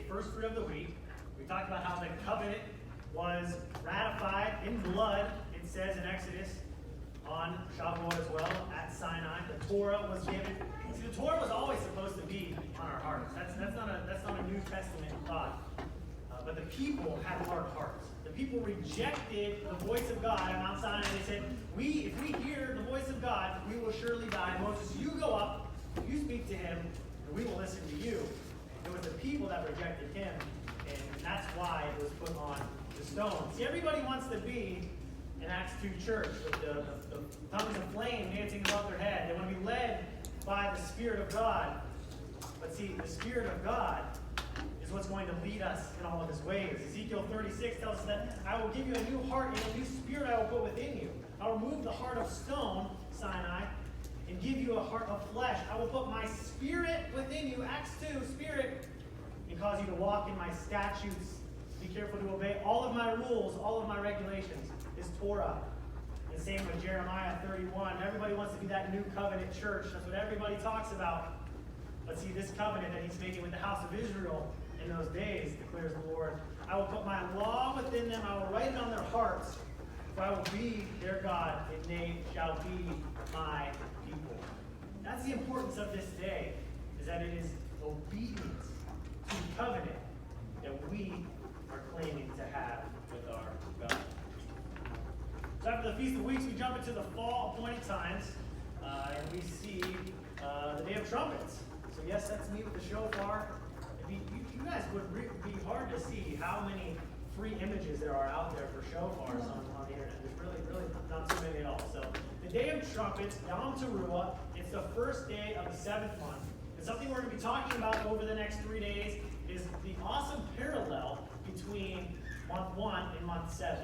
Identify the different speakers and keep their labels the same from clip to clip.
Speaker 1: first fruit of the week. We talked about how the covenant was ratified in blood, it says in Exodus, on Shavuot as well, at Sinai. The Torah was given. See, the Torah was always supposed to be on our hearts. That's not a New Testament thought. But the people had hard hearts. The people rejected the voice of God on Mount Sinai. They said, if we hear the voice of God, we will surely die. Moses, you go up, you speak to him, and we will listen to you. It was the people that rejected him, and that's why it was put on the stone. See, everybody wants to be in Acts 2 church with the tongues of flame dancing above their head. They want to be led by the Spirit of God. But see, the Spirit of God is what's going to lead us in all of his ways. Ezekiel 36 tells us that I will give you a new heart and a new spirit I will put within you. I will remove the heart of stone, Sinai, and give you a heart of flesh. I will put my spirit within you, Acts 2, spirit, and cause you to walk in my statutes. Be careful to obey all of my rules, all of my regulations. Is Torah. And same with Jeremiah 31. Everybody wants to be that new covenant church. That's what everybody talks about. But see, this covenant that he's making with the house of Israel in those days, declares the Lord, I will put my law within them. I will write it on their hearts. For I will be their God, and they shall be my people. That's the importance of this day, is that it is obedience to the covenant that we are claiming to have with our God. So after the Feast of Weeks, we jump into the fall appointed times, and we see the Day of Trumpets. So yes, that's me with the shofar. You guys would be hard to see how many free images there are out there for shofars on the internet. There's really not too many at all. So the Day of Trumpets, Yom Teruah, it's the first day of the 7th month. And something we're going to be talking about over the next 3 days is the awesome parallel between month 1 and month 7.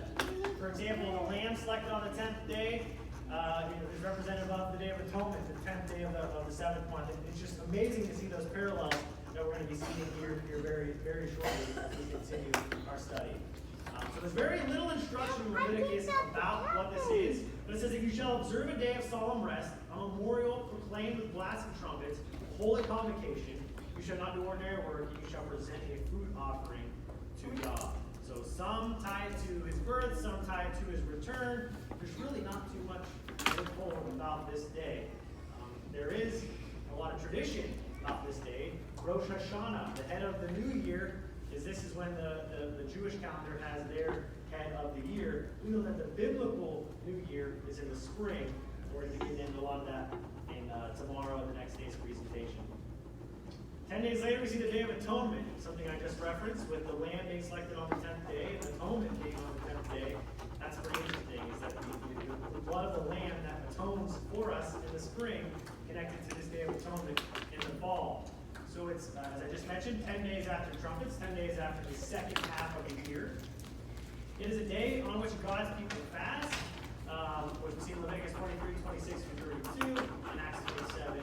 Speaker 1: For example, the lamb selected on the 10th day is representative of the Day of Atonement, the 10th day of the 7th month. It's just amazing to see those parallels that we're going to be seeing here very shortly as we continue our study. So there's very little instruction in Leviticus about what this is, but it says that you shall observe a day of solemn rest, a memorial proclaimed with blasts and trumpets, a holy convocation. You shall not do ordinary work, and you shall present a fruit offering to Yah. So some tied to his birth, some tied to his return. There's really not too much to look forward about this day. There is a lot of tradition about this day. Rosh Hashanah, the head of the new year, this is when the Jewish calendar has their head of the year. We know that the biblical new year is in the spring. We're going to get into a lot of that in tomorrow and the next day's presentation. 10 days later, we see the Day of Atonement, something I just referenced, with the lamb being selected on the 10th day and atonement being on the 10th day. That's pretty interesting, is that the blood of the lamb that atones for us in the spring connected to this Day of Atonement in the fall. So it's, as I just mentioned, 10 days after trumpets, 10 days after the second half of the year. It is a day on which God's people fast, which we see in Leviticus 23, 26 through 32, and Acts 27,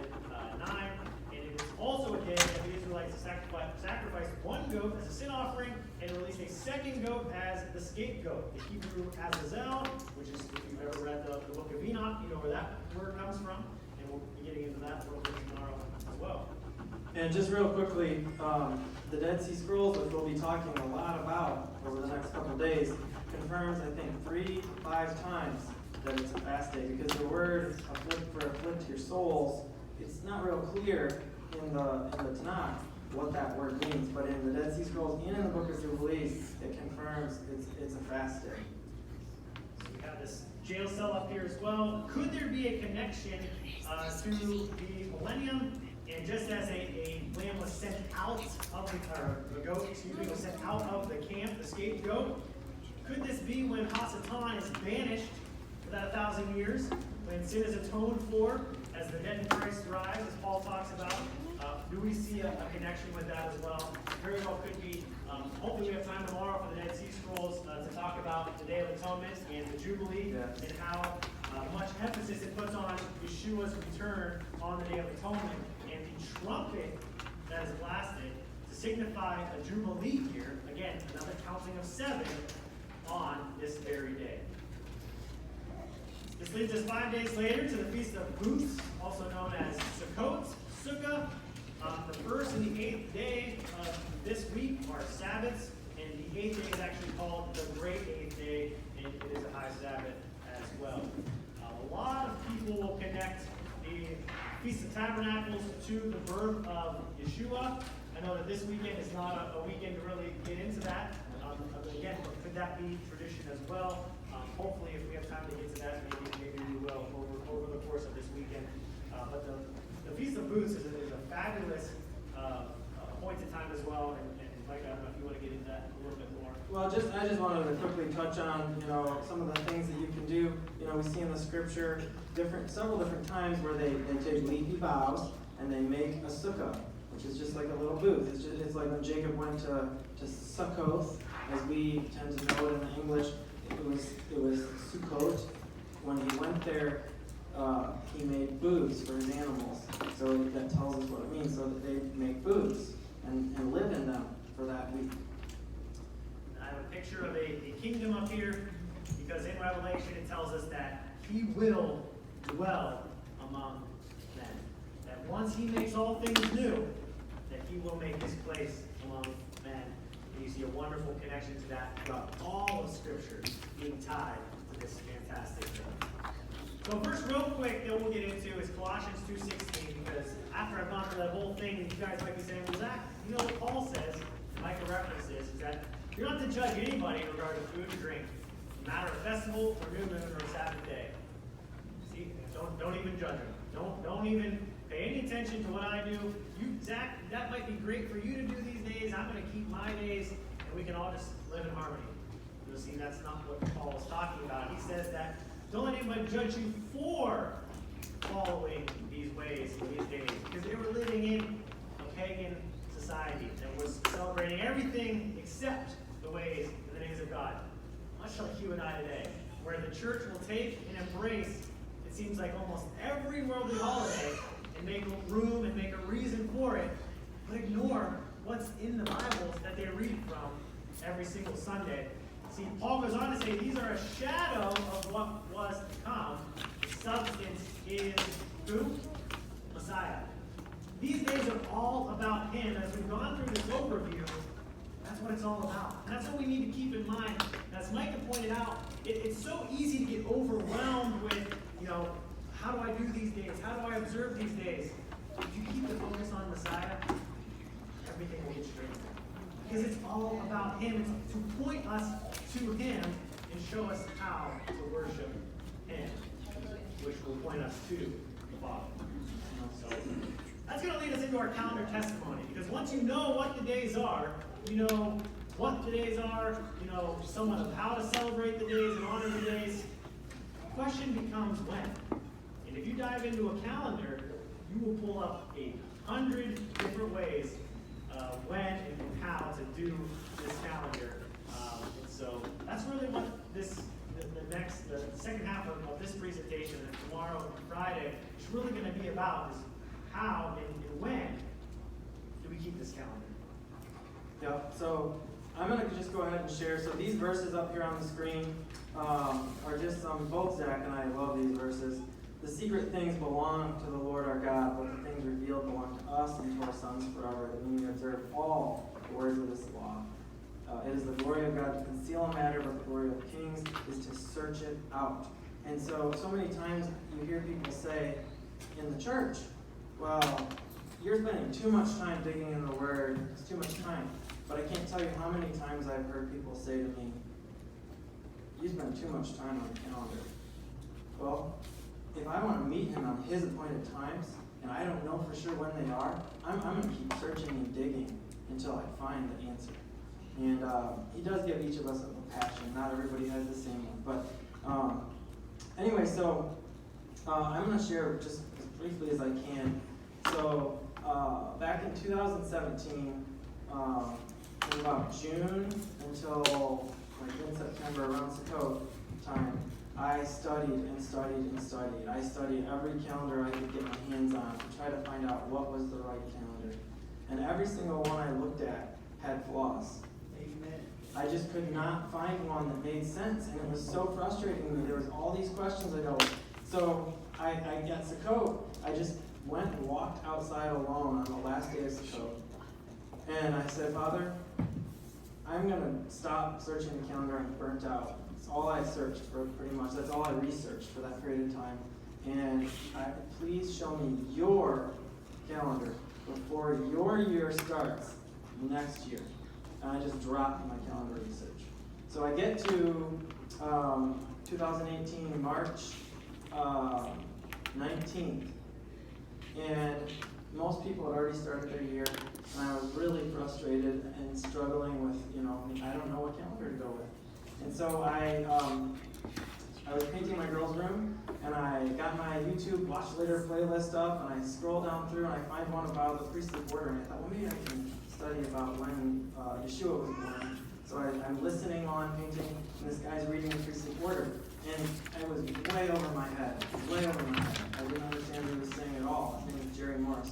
Speaker 1: 9. And it is also a day that the Israelites sacrificed one goat as a sin offering and released a second goat as the scapegoat. The Hebrew Azazel, which is, if you've ever read the book of Enoch, you know where that word comes from. And we'll be getting into that a little bit tomorrow as well.
Speaker 2: And just real quickly, the Dead Sea Scrolls, which we'll be talking a lot about over the next couple of days, confirms, I think, 3 to 5 times that it's a fast day, because the word afflict your souls, it's not real clear in the Tanakh what that word means, but in the Dead Sea Scrolls and in the Book of Jubilees, it confirms it's a fast day.
Speaker 1: So we have this jail cell up here as well. Could there be a connection to the millennium? And just as a lamb was sent out of the goat, was sent out of the camp, the scapegoat, could this be when Hasatan is banished for that 1,000 years, when sin is atoned for, as the dead in Christ rise, as Paul talks about? Do we see a connection with that as well? Very well could be. Hopefully we have time tomorrow for the Dead Sea Scrolls to talk about the Day of Atonement and the Jubilee, and how much emphasis it puts on Yeshua's return on the Day of Atonement, and the trumpet that is blasted to signify a Jubilee year, again, another counting of 7 on this very day. This leads us 5 days later to the Feast of Booths, also known as Sukkot, Sukkah. The first and the 8th day of this week are 8th day is actually called the Great Eighth Day, and it is a high Sabbath as well. A lot of people will connect the Feast of Tabernacles to the birth of Yeshua. I know that this weekend is not a weekend to really get into that. Again, could that be tradition as well? Hopefully, if we have time to get to that, maybe we will over the course of this weekend. But the Feast of Booths is a fabulous appointed time as well. And Mike, I don't know if you want to get into that a little bit more.
Speaker 2: Well, I just wanted to quickly touch on, some of the things that you can do. We see in the scripture several different times where they take leafy boughs and they make a sukkah, which is just like a little booth. It's like when Jacob went to Sukkoth, as we tend to know it in English. It was Sukkot. When he went there, he made booths for his animals. So that tells us what it means. So that they make booths and live in them for that week.
Speaker 1: I have a picture of a kingdom up here, because in Revelation it tells us that he will dwell among men. That once he makes all things new, that he will make his place among men. And you see a wonderful connection to that throughout all of Scripture being tied to this fantastic thing. So first, real quick, that we'll get into is Colossians 2:16, because after I've gone through that whole thing, you guys might be saying, well, Zach, you know what Paul says, Micah references, is that you're not to judge anybody in regard to food and drink, no matter of festival or new moon or Sabbath day. See, don't even judge them. Don't even pay any attention to what I do. Zach, that might be great for you to do these days. I'm going to keep my days, and we can all just live in harmony. You'll see that's not what Paul is talking about. He says that don't let anybody judge you for following these ways, these days, because they were living in a pagan society that was celebrating everything except the ways and the days of God. Much like you and I today, where the church will take and embrace, it seems like almost every worldly holiday and make room and make a reason for it, but ignore what's in the Bibles that they read from every single Sunday. See, Paul goes on to say these are a shadow of what was to come. The substance is who? Messiah. These days are all about him. As we've gone through this overview, that's what it's all about. And that's what we need to keep in mind. As Micah pointed out, it's so easy to get overwhelmed with, how do I do these days? How do I observe these days? If you keep the focus on Messiah, everything will get straightened. Because it's all about him. It's to point us to him and show us how to worship him, which will point us to the Father. So that's going to lead us into our calendar testimony. Because once you know what the days are, you know what the days are, you know somewhat of how to celebrate the days and honor the days. The question becomes when. And if you dive into a calendar, you will pull up 100 different ways when and how to do this calendar. And so that's really what the second half of this presentation, and tomorrow and Friday, is really going to be about, is how and when do we keep this calendar.
Speaker 2: Yep, so I'm going to just go ahead and share. So these verses up here on the screen are just both Zach and I love these verses. The secret things belong to the Lord our God, but the things revealed belong to us and to our sons forever, that we may observe all the words of this law. It is the glory of God to conceal a matter, but the glory of kings is to search it out. And so many times you hear people say in the church, well, you're spending too much time digging in the Word, it's too much time. But I can't tell you how many times I've heard people say to me, you spend too much time on the calendar. Well, if I want to meet him on his appointed times, and I don't know for sure when they are, I'm going to keep searching and digging until I find the answer. And he does give each of us a passion. Not everybody has the same one. But anyway, so I'm going to share just as briefly as I can. So back in 2017, from about June until like mid-September, around Sukkot time, I studied and studied and studied. I studied every calendar I could get my hands on to try to find out what was the right calendar. And every single one I looked at had flaws.
Speaker 1: Amen.
Speaker 2: I just could not find one that made sense, and it was so frustrating to me. There was all these questions I know. So I got Sukkot. I just went and walked outside alone on the last day of Sukkot. And I said, Father, I'm gonna stop searching the calendar. I'm burnt out. It's all I searched for, pretty much. That's all I researched for that period of time. And please show me your calendar before your year starts next year. And I just dropped my calendar research. So I get to 2018 March 19th, and most people had already started their year, and I was really frustrated and struggling with, I don't know what calendar to go with. And so I was painting my girls' room, and I got my YouTube watch later playlist up, and I scroll down through, and I find one about the priestly order, and I thought, well, maybe I can study about when Yeshua was born. So I'm listening on painting, and this guy's reading the priestly order, and it was way over my head, way over my head. I didn't understand what he was saying at all. His name was Jerry Morris.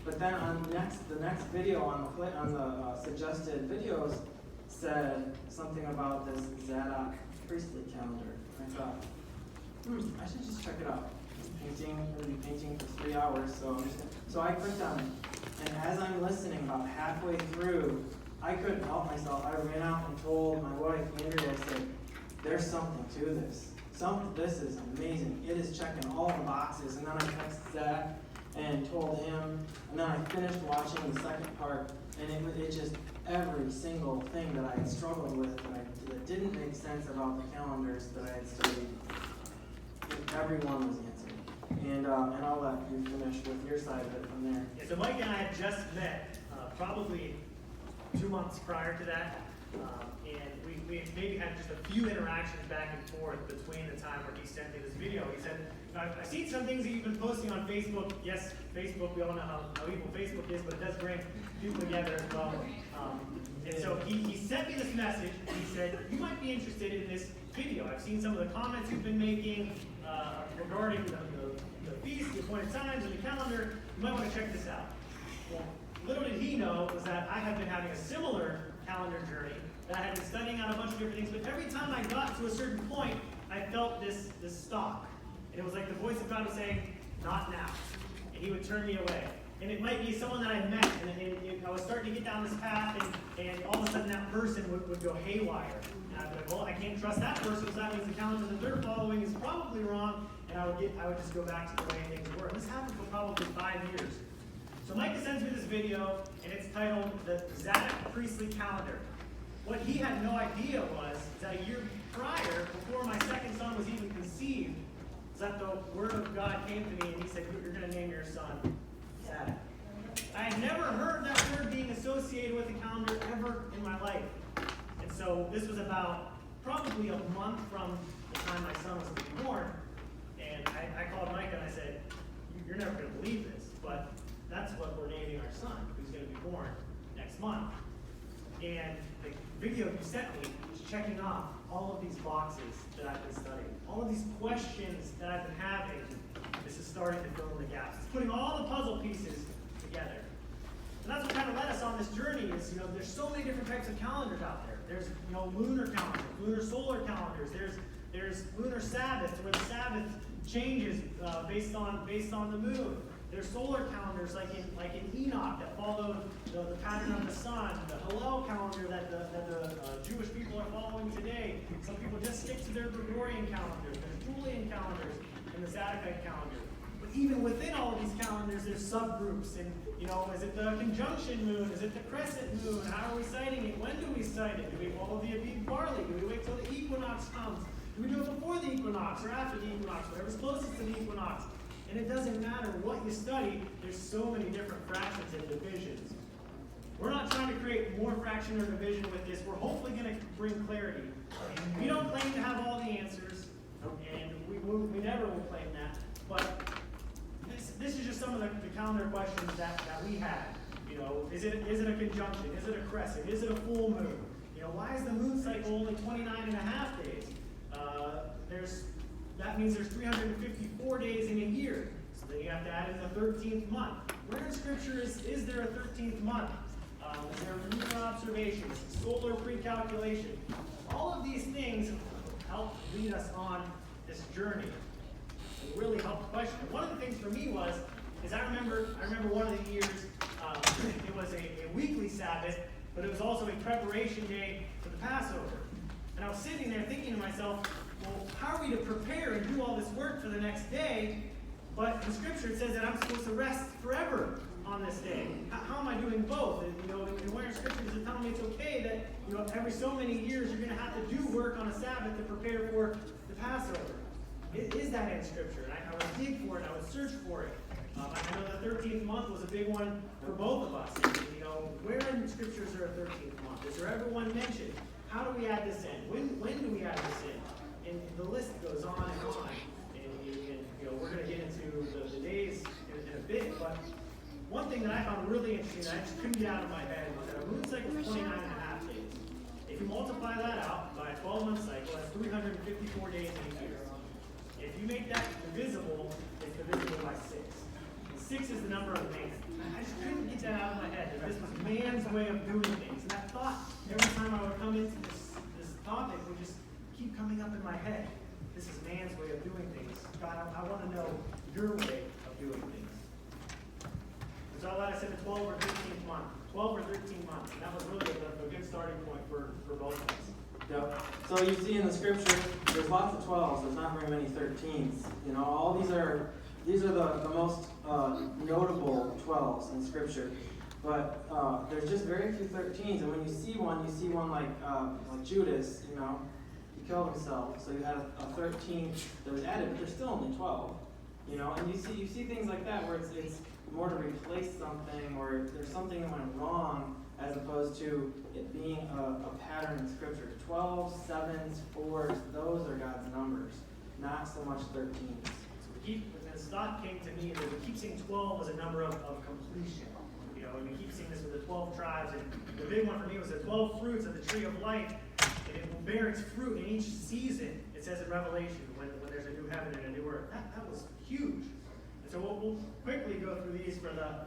Speaker 2: But then on the next video on the suggested videos said something about this Zadok priestly calendar. And I thought, I should just check it out. I'm going to be painting for 3 hours, so I clicked on it. And as I'm listening, about halfway through, I couldn't help myself. I ran out and told my wife, Andrea, I said, there's something to this. This is amazing. It is checking all the boxes. And then I texted Zach and told him, and then I finished watching the second part, and it just, every single thing that I had struggled with that didn't make sense about the calendars that I had studied, everyone was answered. And I'll let you finish with your side of it from there.
Speaker 1: Yeah, so Mike and I had just met probably 2 months prior to that, and we maybe had just a few interactions back and forth between the time where he sent me this video. He said, I've seen some things that you've been posting on Facebook. Yes, Facebook, we all know how evil Facebook is, but it does bring people together as well. And so he sent me this message, and he said, you might be interested in this video. I've seen some of the comments you've been making regarding the feast, the appointed times, and the calendar. You might want to check this out. Well, little did he know was that I had been having a similar calendar journey, that I had been studying out a bunch of different things, but every time I got to a certain point, I felt this stop. And it was like the voice of God was saying, not now. And he would turn me away. And it might be someone that I met, and I was starting to get down this path, and all of a sudden that person would go haywire. And I'd be like, well, I can't trust that person, so that means the calendar that they're following is probably wrong, and I would just go back to the way things were. And this happened for probably 5 years. So Micah sends me this video, and it's titled the Zadok Priestly Calendar. What he had no idea was that a year prior, before my second son was even conceived, is that the word of God came to me, and he said, you're going to name your son Zadok. I had never heard that word being associated with the calendar ever in my life. And so this was about probably a month from the time my son was to be born. And I called Micah and I said, you're never going to believe this, but that's what we're naming our son, who's going to be born next month. And the video you sent me was checking off all of these boxes that I've been studying, all of these questions that I've been having. This is starting to fill in the gaps. It's putting all the puzzle pieces together. And that's what kind of led us on this journey is, there's so many different types of calendars out there. There's, lunar calendars, lunar solar calendars. There's lunar Sabbath, where the Sabbath changes based on the moon. There's solar calendars like in Enoch that follow the pattern of the sun. The Hillel calendar that the Jewish people are following today. Some people just stick to their Gregorian calendars. There's Julian calendars and the Zadokite calendar. But even within all of these calendars, there's subgroups. And is it the conjunction moon? Is it the crescent moon? How are we sighting it? When do we sight it? Do we follow the Aviv barley? Do we wait till the equinox comes? Do we do it before the equinox or after the equinox? Whatever's closest to the equinox. And it doesn't matter what you study, there's so many different fractions and divisions. We're not trying to create more fraction or division with this. We're hopefully going to bring clarity. We don't claim to have all the answers, and we never will claim that. But this is just some of the calendar questions that we had. Is it a conjunction? Is it a crescent? Is it a full moon? Why is the moon cycle only 29 and a half days? That means there's 354 days in a year. So then you have to add in the 13th month. Where in Scripture is there a 13th month? Is there lunar observations, solar pre-calculation? All of these things help lead us on this journey. It really helped question it. One of the things for me I remember one of the years, it was a weekly Sabbath, but it was also a preparation day for the Passover. And I was sitting there thinking to myself, well, how are we to prepare and do all this work for the next day? But in Scripture it says that I'm supposed to rest forever on this day. How am I doing both? And, in where in Scripture does it tell me it's okay that, every so many years you're going to have to do work on a Sabbath to prepare for the Passover? Is that in Scripture? And I would dig for it, I would search for it. I know the 13th month was a big one for both of us. Where in Scripture is there a 13th month? Is there ever one mentioned? How do we add this in? When do we add this in? And the list goes on and on. And we're going to get into the days in a bit, but one thing that I found really interesting that I just couldn't get out of my head was that a moon cycle is 29 and a half days. If you multiply that out by a 12-month cycle, that's 354 days in a year. If you make that divisible, it's divisible by 6. And 6 is the number of man. I just couldn't get that out of my head, that this was man's way of doing things. And that thought, every time I would come into this topic, would just keep coming up in my head. This is man's way of doing things. God, I want to know your way of doing things. So I said the 12 or 13th month. 12 or 13 months. And that was really a good starting point for both of us.
Speaker 2: Yep. So you see in the Scripture, there's lots of 12s. There's not very many 13s. All these are the most notable 12s in Scripture. But there's just very few 13s. And when you see one like Judas. He killed himself. So you had a 13 that was added, but there's still only 12. And you see things like that where it's more to replace something, or there's something that went wrong, as opposed to it being a pattern in Scripture. 12s, 7s, 4s, those are God's numbers, not so much 13s.
Speaker 1: This thought came to me that we keep saying 12 as a number of completion. And we keep seeing this with the 12 tribes. And the big one for me was the 12 fruits of the tree of life. And it will bear its fruit in each season, it says in Revelation, when there's a new heaven and a new earth. That was huge. And so we'll quickly go through these for the